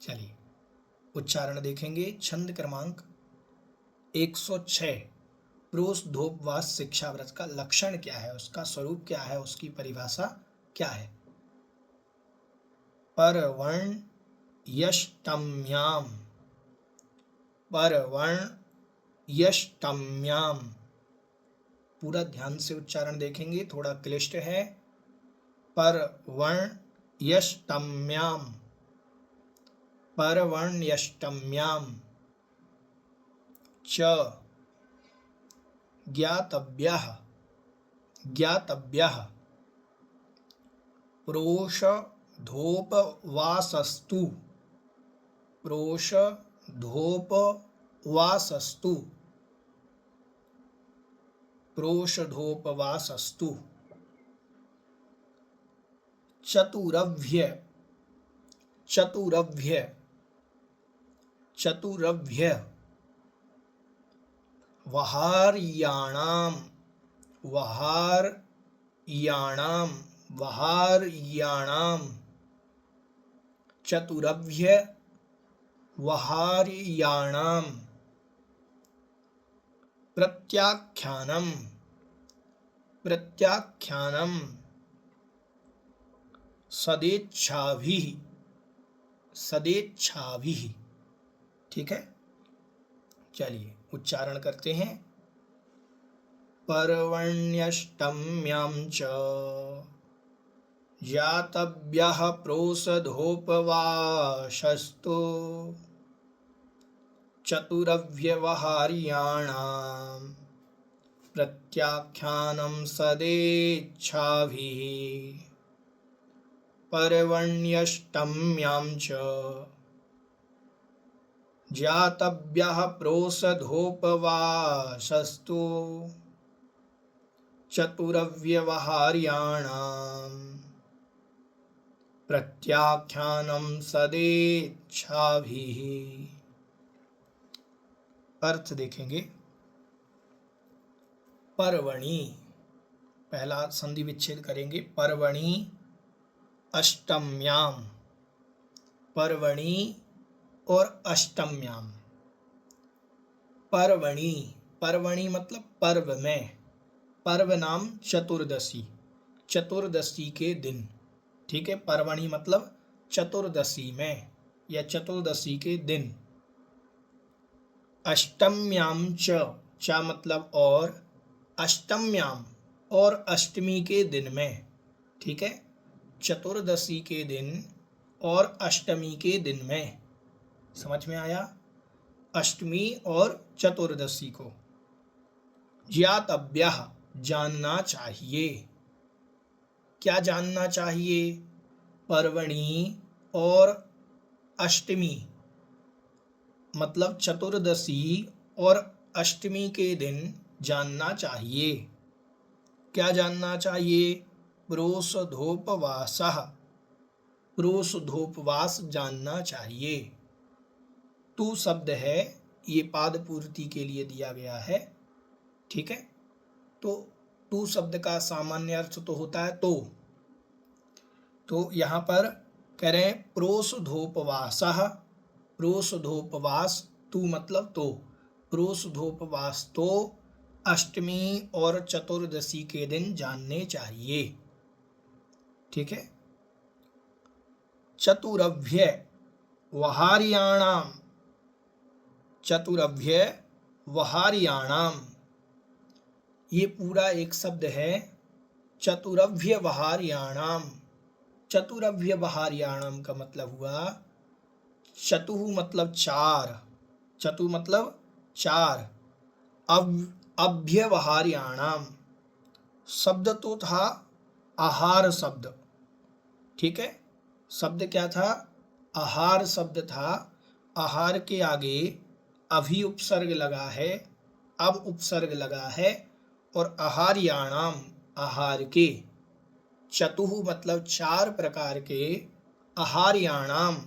चलिए उच्चारण देखेंगे। छंद क्रमांक 106 प्रोस धोप वास शिक्षा व्रत का लक्षण क्या है, उसका स्वरूप क्या है, उसकी परिभाषा क्या है। परवर्ण यष्टम्याम, परवर्ण यष्टम्याम, पूरा ध्यान से उच्चारण देखेंगे, थोड़ा क्लिष्ट है। परवर्ण यष्टम्याम, परवर्ण यष्टम्याम च ज्ञातव्यः, ज्ञातव्यः प्रोषधोपवासस्तु, प्रोषधोपवासस्तु, प्रोषधोपवासस्तु चतुरव्य, चतुरव्य, चतुरव्य वहार्याणाम, वहार्याणाम, वहार्याणाम चतुरव्य वहार्याणाम प्रत्याख्यानम, प्रत्याख्यानम सदेच्छाभिः, सदेच्छाभिः। ठीक है, चलिए उच्चारण करते हैं। परवण्यष्टम्यां च ज्ञातव्यः प्रोषधोपवासस्तु चतुरव्यवहार्याणां प्रत्याख्यानं सदेच्छाभिः। परवण्यष्टम्यां च ज्ञातव्यः प्रोषधोपवासस्तु चतुरव्यवहार्याणां प्रत्याख्यानं सदेच्छाभिः। अर्थ देखेंगे। पर्वणि, पहला संधि विच्छेद करेंगे। पर्वणि अष्टम्याम, पर्वणि और अष्टम्याम। पर्वणि, पर्वणि मतलब पर्व में, पर्व नाम चतुर्दशी, चतुर्दशी के दिन। ठीक है, पर्वणि मतलब चतुर्दशी में या चतुर्दशी के दिन। अष्टम्याम च, च मतलब और, अष्टम्याम और अष्टमी के दिन में। ठीक है, चतुर्दशी के दिन और अष्टमी के दिन में। समझ में आया, अष्टमी और चतुर्दशी को। ज्ञातव्यः जानना चाहिए, क्या जानना चाहिए। पर्वणि और अष्टमी मतलब चतुर्दशी और अष्टमी के दिन जानना चाहिए। क्या जानना चाहिए। प्रोषधोपवासः, प्रोषधोपवास जानना चाहिए। तू शब्द है, ये पाद पूर्ति के लिए दिया गया है। ठीक है, तो तू शब्द का सामान्य अर्थ तो होता है तो यहाँ पर कह रहे हैं प्रोषधोपवासः, प्रोषधोपवास, तू मतलब तो, प्रोषधोपवास तो अष्टमी और चतुर्दशी के दिन जानने चाहिए। ठीक है, चतुरव्य वहार्याणाम, चतुरव्य वहार्याणाम, ये पूरा एक शब्द है। चतुरव्य वहार्याणाम, चतुरव्य वहार्याणाम का मतलब हुआ चतुः मतलब चार, चतु मतलब चार, अभ्यवहार्याणाम शब्द तो था आहार शब्द। ठीक है, शब्द क्या था, आहार शब्द था। आहार के आगे अभी उपसर्ग लगा है, अब उपसर्ग लगा है, और आहार्याणाम आहार के, चतुः मतलब चार प्रकार के, आहार्याणाम,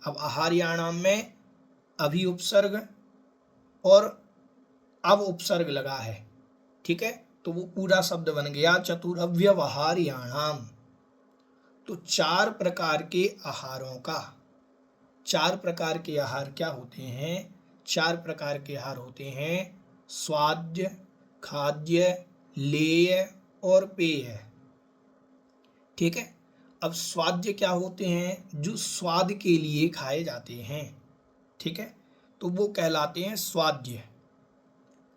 अब आहार्याणाम में अभी उपसर्ग और अब उपसर्ग लगा है। ठीक है, तो वो पूरा शब्द बन गया चतुरव्यवहार्याणाम। तो चार प्रकार के आहारों का, चार प्रकार के आहार क्या होते हैं? चार प्रकार के आहार होते हैं स्वाद्य, खाद्य, लेय और पेय। ठीक है। अब स्वाद्य क्या होते हैं? जो स्वाद के लिए खाए जाते हैं। ठीक है, तो वो कहलाते हैं स्वाद्य।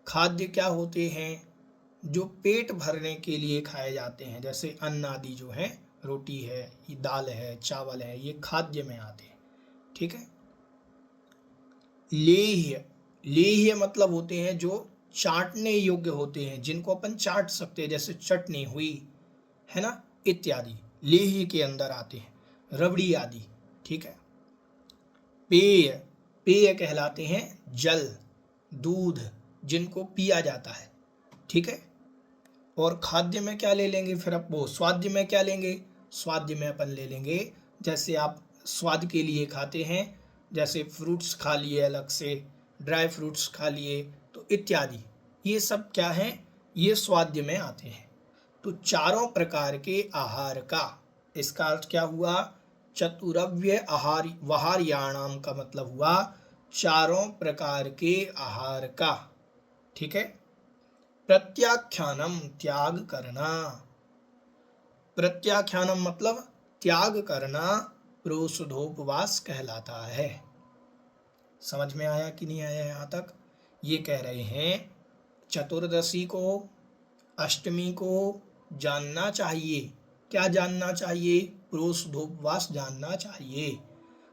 खाद्य क्या होते हैं? जो पेट भरने के लिए खाए जाते हैं, जैसे अन्न आदि जो है, रोटी है, ये दाल है, चावल है, ये खाद्य में आते हैं। ठीक है। लेह्य, लेह्य मतलब होते हैं जो चाटने योग्य होते हैं, जिनको अपन चाट सकते हैं, जैसे चटनी हुई, है ना, इत्यादि लेह्य के अंदर आते हैं, रबड़ी आदि। ठीक है। पेय, पेय कहलाते हैं जल, दूध, जिनको पिया जाता है। ठीक है। और खाद्य में क्या ले लेंगे फिर? अब वो स्वाद्य में क्या लेंगे? स्वाद्य में अपन ले लेंगे, जैसे आप स्वाद के लिए खाते हैं, जैसे फ्रूट्स खा लिए, अलग से ड्राई फ्रूट्स खा लिए, तो इत्यादि, ये सब क्या है? ये स्वाद्य में आते हैं। तो चारों प्रकार के आहार का, इसका अर्थ क्या हुआ? चतुरव्य आहार वहार्याणाम का मतलब हुआ चारों प्रकार के आहार का। ठीक है। प्रत्याख्यानम, त्याग करना। प्रत्याख्यानम मतलब त्याग करना, प्रोषधोपवास कहलाता है। समझ में आया कि नहीं आया यहाँ तक? ये कह रहे हैं चतुर्दशी को, अष्टमी को जानना चाहिए। क्या जानना चाहिए? प्रोषधोपवास जानना चाहिए।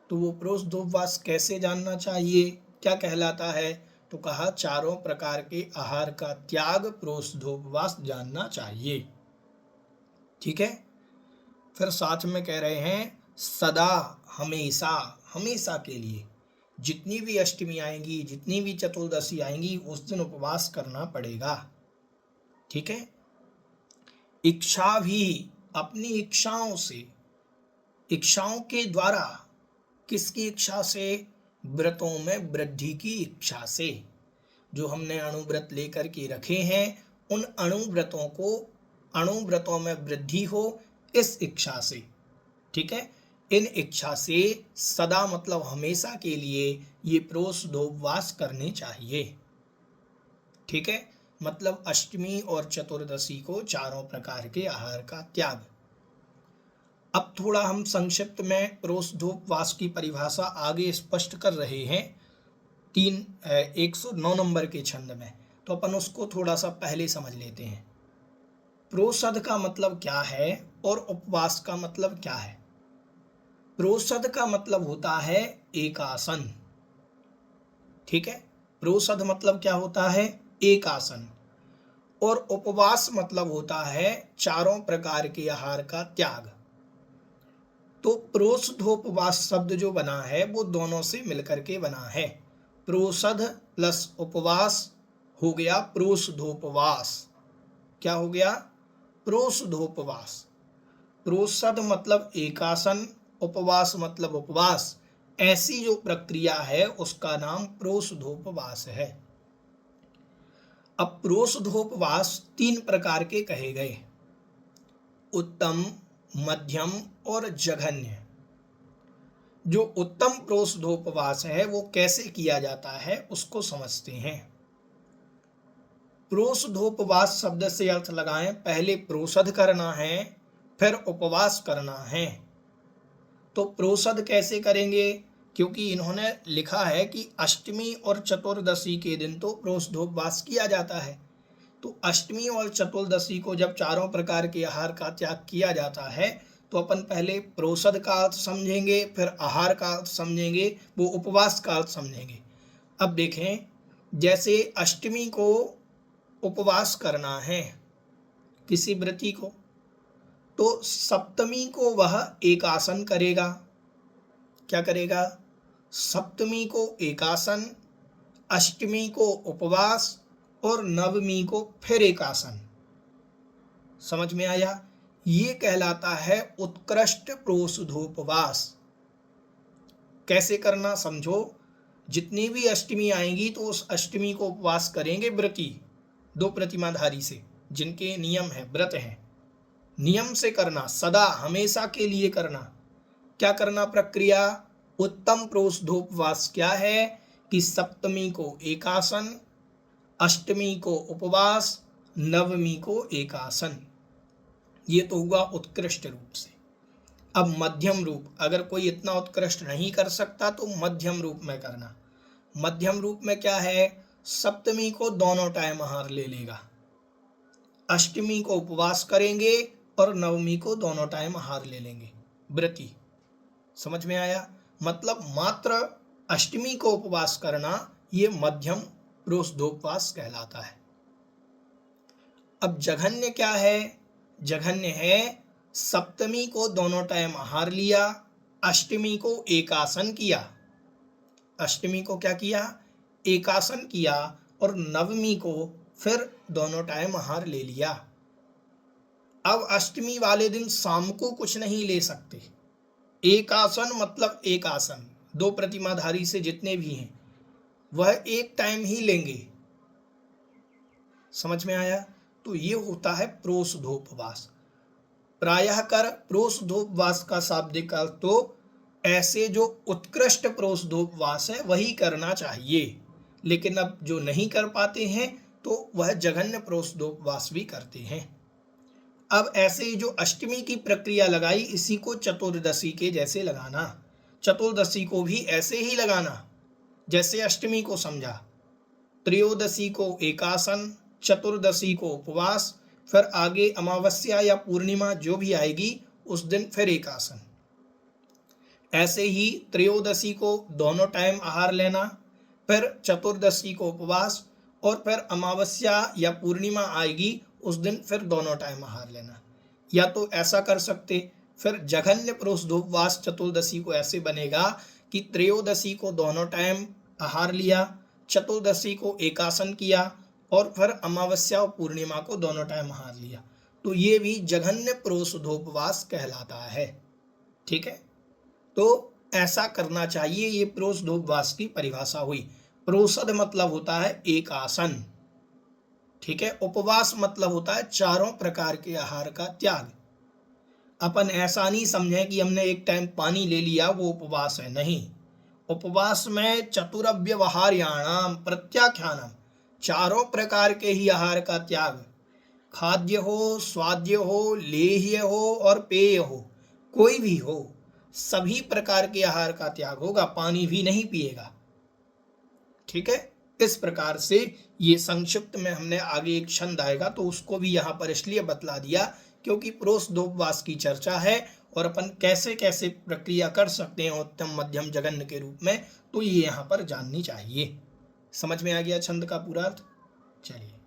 तो वो प्रोषधोपवास कैसे जानना चाहिए? क्या कहलाता है? तो कहा चारों प्रकार के आहार का त्याग, प्रोषधोपवास जानना चाहिए। ठीक है। फिर साथ में कह रहे हैं सदा, हमेशा, हमेशा के लिए, जितनी भी अष्टमी आएंगी, जितनी भी चतुर्दशी आएंगी, उस दिन उपवास करना पड़ेगा। ठीक है। इच्छा भी, अपनी इच्छाओं से, इच्छाओं के द्वारा, किसकी इच्छा से? व्रतों में वृद्धि की इच्छा से। जो हमने अणुव्रत लेकर के रखे हैं, उन अणुव्रतों को, अणुव्रतों में वृद्धि हो, इस इच्छा से। ठीक है। इन इच्छा से सदा मतलब हमेशा के लिए ये प्रोषधोपवास करने चाहिए। ठीक है। मतलब अष्टमी और चतुर्दशी को चारों प्रकार के आहार का त्याग। अब थोड़ा हम संक्षिप्त में प्रोषधोपवास की परिभाषा आगे स्पष्ट कर रहे हैं 109 नंबर के छंद में, तो अपन उसको थोड़ा सा पहले समझ लेते हैं। प्रोषध का मतलब क्या है और उपवास का मतलब क्या है? प्रोषध का मतलब होता है एक आसन। ठीक है। प्रोषध मतलब क्या होता है? एक आसन। और उपवास मतलब होता है चारों प्रकार के आहार का त्याग। तो प्रोषधोपवास शब्द जो बना है वो दोनों से मिलकर के बना है। प्रोषध प्लस उपवास हो गया प्रोषधोपवास। क्या हो गया? प्रोषधोपवास। प्रोषध मतलब एकासन, उपवास मतलब उपवास, ऐसी जो प्रक्रिया है उसका नाम प्रोषधोपवास है। अब प्रोषधोपवास 3 प्रकार के कहे गए, उत्तम, मध्यम और जघन्य। जो उत्तम प्रोषधोपवास है वो कैसे किया जाता है उसको समझते हैं। प्रोषधोपवास शब्द से अर्थ लगाएं, पहले प्रोषध करना है, फिर उपवास करना है। तो प्रोषध कैसे करेंगे? क्योंकि इन्होंने लिखा है कि अष्टमी और चतुर्दशी के दिन तो प्रोषधोपवास किया जाता है। तो अष्टमी और चतुर्दशी को जब चारों प्रकार के आहार का त्याग किया जाता है, तो अपन पहले प्रोषध का अर्थ समझेंगे, फिर आहार का अर्थ समझेंगे, वो उपवास का अर्थ समझेंगे। अब देखें, जैसे अष्टमी को उपवास करना है किसी व्रती को, तो सप्तमी को वह एकासन करेगा। क्या करेगा? सप्तमी को एकासन, अष्टमी को उपवास और नवमी को फिर एकासन। समझ में आया? ये कहलाता है उत्कृष्ट प्रोषधोपवास। कैसे करना समझो। जितनी भी अष्टमी आएंगी तो उस अष्टमी को उपवास करेंगे व्रती, 2 प्रतिमाधारी से, जिनके नियम है, व्रत है, नियम से करना, सदा हमेशा के लिए करना। क्या करना? प्रक्रिया, उत्तम प्रोषधोपवास क्या है कि सप्तमी को एकासन, अष्टमी को उपवास, नवमी को एकासन। ये तो हुआ उत्कृष्ट रूप से। अब मध्यम रूप, अगर कोई इतना उत्कृष्ट नहीं कर सकता तो मध्यम रूप में करना। मध्यम रूप में क्या है, सप्तमी को दोनों टाइम आहार ले लेगा, अष्टमी को उपवास करेंगे और नवमी को दोनों टाइम आहार ले लेंगे, व्रती। समझ में आया? मतलब मात्र अष्टमी को उपवास करना ये मध्यम प्रोषधोपवास कहलाता है। अब जघन्य क्या है? जघन्य है सप्तमी को दोनों टाइम आहार लिया, अष्टमी को एकासन किया, अष्टमी को क्या किया, एकासन किया, और नवमी को फिर दोनों टाइम आहार ले लिया। अब अष्टमी वाले दिन शाम को कुछ नहीं ले सकते। एकासन मतलब एक आसन, दो प्रतिमाधारी से जितने भी हैं वह एक टाइम ही लेंगे। समझ में आया? तो ये होता है प्रोषधोपवास। प्रायः कर प्रोषधोपवास का शाब्दिक अर्थ तो ऐसे जो उत्कृष्ट प्रोषधोपवास है वही करना चाहिए, लेकिन अब जो नहीं कर पाते हैं तो वह जघन्य प्रोषधोपवास भी करते हैं। अब ऐसे ही जो अष्टमी की प्रक्रिया लगाई, इसी को चतुर्दशी के जैसे लगाना। चतुर्दशी को भी ऐसे ही लगाना जैसे अष्टमी को समझा। त्रयोदशी को एकासन, चतुर्दशी को उपवास, फिर आगे अमावस्या या पूर्णिमा जो भी आएगी उस दिन फिर एकासन। ऐसे ही त्रयोदशी को दोनों टाइम आहार लेना, फिर चतुर्दशी को उपवास, और फिर अमावस्या या पूर्णिमा आएगी उस दिन फिर दोनों टाइम आहार लेना। या तो ऐसा कर सकते, फिर जघन्य प्रोषधोपवास चतुर्दशी को ऐसे बनेगा कि त्रयोदशी को दोनों टाइम आहार लिया, चतुर्दशी को एकासन किया, और फिर अमावस्या और पूर्णिमा को दोनों टाइम आहार लिया। तो ये भी जघन्य प्रोषधोपवास कहलाता है। ठीक है, तो ऐसा करना चाहिए। ये प्रोषधोपवास की परिभाषा हुई। प्रोषध मतलब होता है एक आसन। ठीक है, उपवास मतलब होता है चारों प्रकार के आहार का त्याग। अपन ऐसा नहीं समझें कि हमने एक टाइम पानी ले लिया वो उपवास है, नहीं। उपवास में चतुरव्यवहार्याणाम प्रत्याख्यानम, चारों प्रकार के ही आहार का त्याग, खाद्य हो, स्वाद्य हो, लेह्य हो और पेय हो, कोई भी हो, सभी प्रकार के आहार का त्याग होगा, पानी भी नहीं पिएगा। ठीक है, इस प्रकार से ये संक्षिप्त में हमने आगे एक छंद आएगा तो उसको भी यहाँ पर इसलिए बतला दिया क्योंकि प्रोषधोपवास की चर्चा है और अपन कैसे कैसे प्रक्रिया कर सकते हैं उत्तम मध्यम जघन्य के रूप में, तो ये यहाँ पर जाननी चाहिए। समझ में आ गया छंद का पूरा अर्थ? चलिए।